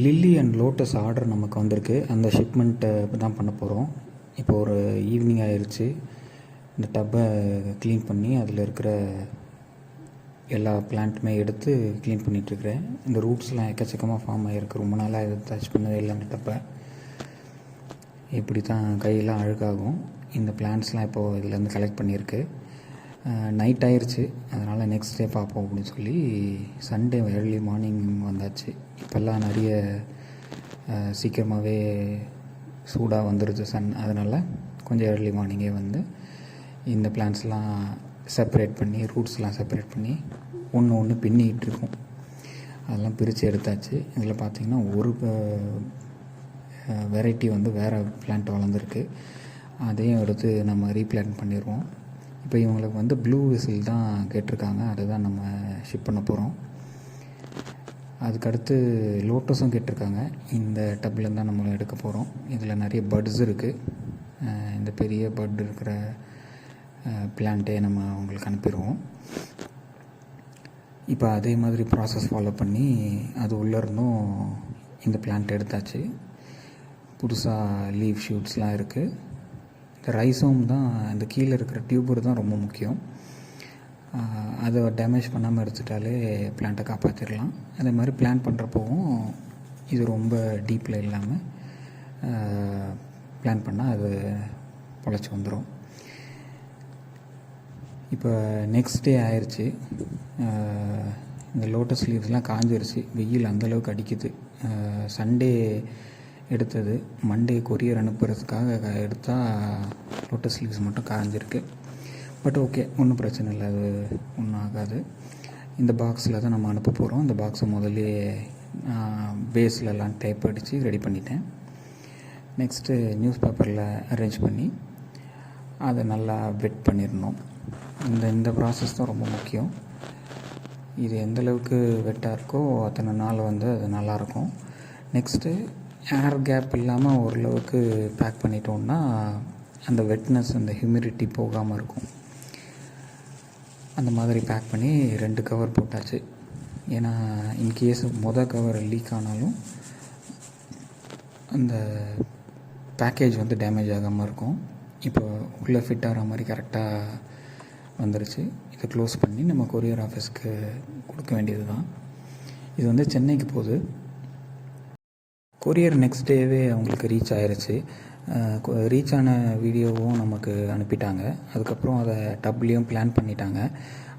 Lily and lotus order நமக்கு வந்திருக்கு. அந்த ஷிப்மெண்ட்டை தான் பண்ண போகிறோம். இப்போ ஒரு ஈவினிங் ஆயிடுச்சு. இந்த டப்பை க்ளீன் பண்ணி அதில் இருக்கிற எல்லா பிளான்ட்டுமே எடுத்து க்ளீன் பண்ணிகிட்ருக்கிறேன். இந்த ரூட்ஸ்லாம் எக்கச்சக்கமாக ஃபார்ம் ஆகிருக்கு. ரொம்ப நாளாக இதை டச் பண்ணதே இல்லை. அந்த டப்பை இப்படி தான் கையெல்லாம் அழுக்காகும். இந்த பிளான்ட்ஸ்லாம் இப்போது இதுலேருந்து கலெக்ட் பண்ணியிருக்கு. நைட் ஆயிடுச்சு, அதனால் நெக்ஸ்ட் டே பார்ப்போம் அப்படின்னு சொல்லி சண்டே ஏர்லி மார்னிங் வந்தாச்சு. இப்போல்லாம் நிறைய சீக்கிரமாகவே சூடாக வந்துடுது சன். அதனால் கொஞ்சம் ஏர்லி மார்னிங்கே வந்து இந்த பிளான்ட்ஸ்லாம் செப்பரேட் பண்ணி, ரூட்ஸ்லாம் செப்பரேட் பண்ணி ஒன்று பின்னிக்கிட்டு இருக்கோம். அதெல்லாம் பிரித்து எடுத்தாச்சு. இதில் பார்த்திங்கன்னா ஒரு வெரைட்டி வந்து வேறு பிளான்ட் வளர்ந்துருக்கு. அதையும் எடுத்து நம்ம ரீப்ளான்ட் பண்ணிடுவோம். இப்போ இவங்களுக்கு வந்து ப்ளூ விசில் தான் கேட்டிருக்காங்க. அதை தான் நம்ம ஷிப் பண்ண போகிறோம். அதுக்கடுத்து லோட்டஸும் கேட்டிருக்காங்க. இந்த டப்பில் தான் நம்ம எடுக்க போகிறோம். இதில் நிறைய பட்ஸ் இருக்குது. இந்த பெரிய பட் இருக்கிற பிளான்ட்டே நம்ம அவங்களுக்கு அனுப்பிடுவோம். இப்போ அதே மாதிரி ப்ராசஸ் ஃபாலோ பண்ணி அது உள்ளே இருந்தும் இந்த பிளான்ட் எடுத்தாச்சு. புதுசாக லீவ் ஷூட்ஸ்லாம் இருக்குது. இந்த ரைஸோம் தான், இந்த கீழே இருக்கிற டியூபர் தான் ரொம்ப முக்கியம். அதை டேமேஜ் பண்ணாமல் எடுத்துட்டாலே பிளான்ட்டை காப்பாற்றிடலாம். அதே மாதிரி பிளான் பண்ணுறப்போவும் இது ரொம்ப டீப்பில் இல்லாமல் பிளான் பண்ணால் அது பொழைச்சி வந்துடும். இப்போ நெக்ஸ்ட் டே ஆயிடுச்சு. இந்த லோட்டஸ் லீவ்ஸ்லாம் காஞ்சிருச்சு. வெயில் அந்தளவுக்கு அடிக்குது. சண்டே எடுத்தது, மண்டே கொரியர் அனுப்புறதுக்காக எடுத்தால் லோட்டஸ் லீவ்ஸ் மட்டும் காஞ்சிருக்கு. பட் ஓகே, ஒன்றும் பிரச்சனை இல்லை, அது ஒன்றும் ஆகாது. இந்த பாக்ஸில் தான் நம்ம அனுப்ப போகிறோம். இந்த பாக்ஸை முதல்லே பேஸ்லலாம் டைப் அடித்து ரெடி பண்ணிட்டேன். நெக்ஸ்ட்டு நியூஸ் பேப்பரில் அரேஞ்ச் பண்ணி அதை நல்லா வெட் பண்ணிடணும். இந்த ப்ராசஸ் தான் ரொம்ப முக்கியம். இது எந்தளவுக்கு வெட்டாக இருக்கோ அத்தனை நாள் வந்து அது நல்லாயிருக்கும். நெக்ஸ்ட்டு ஏர் கேப் இல்லாமல் ஓரளவுக்கு பேக் பண்ணிட்டோம்னா அந்த வெட்னஸ், அந்த ஹியூமிடிட்டி போகாமல் இருக்கும். அந்த மாதிரி பேக் பண்ணி 2 கவர் போட்டாச்சு. ஏன்னா இன்கேஸ் கவர் லீக் ஆனாலும் அந்த பேக்கேஜ் வந்து டேமேஜ் ஆகாமல் இருக்கும். இப்போ உள்ளே ஃபிட் ஆகிற மாதிரி கரெக்டாக வந்துருச்சு. இதை க்ளோஸ் பண்ணி நம்ம கொரியர் ஆஃபீஸ்க்கு கொடுக்க வேண்டியது தான். இது வந்து சென்னைக்கு போகுது. கொரியர் நெக்ஸ்ட் டேவே அவங்களுக்கு ரீச் ஆயிடுச்சு. ரீச் ஆன வீடியோவும் நமக்கு அனுப்பிட்டாங்க. அதுக்கப்புறம் அதை டப்லேயும் பிளான் பண்ணிட்டாங்க.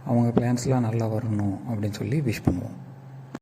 அவங்க பிளான்ஸ்லாம் நல்லா வரணும் அப்படின்னு சொல்லி விஷ் பண்ணுவோம்.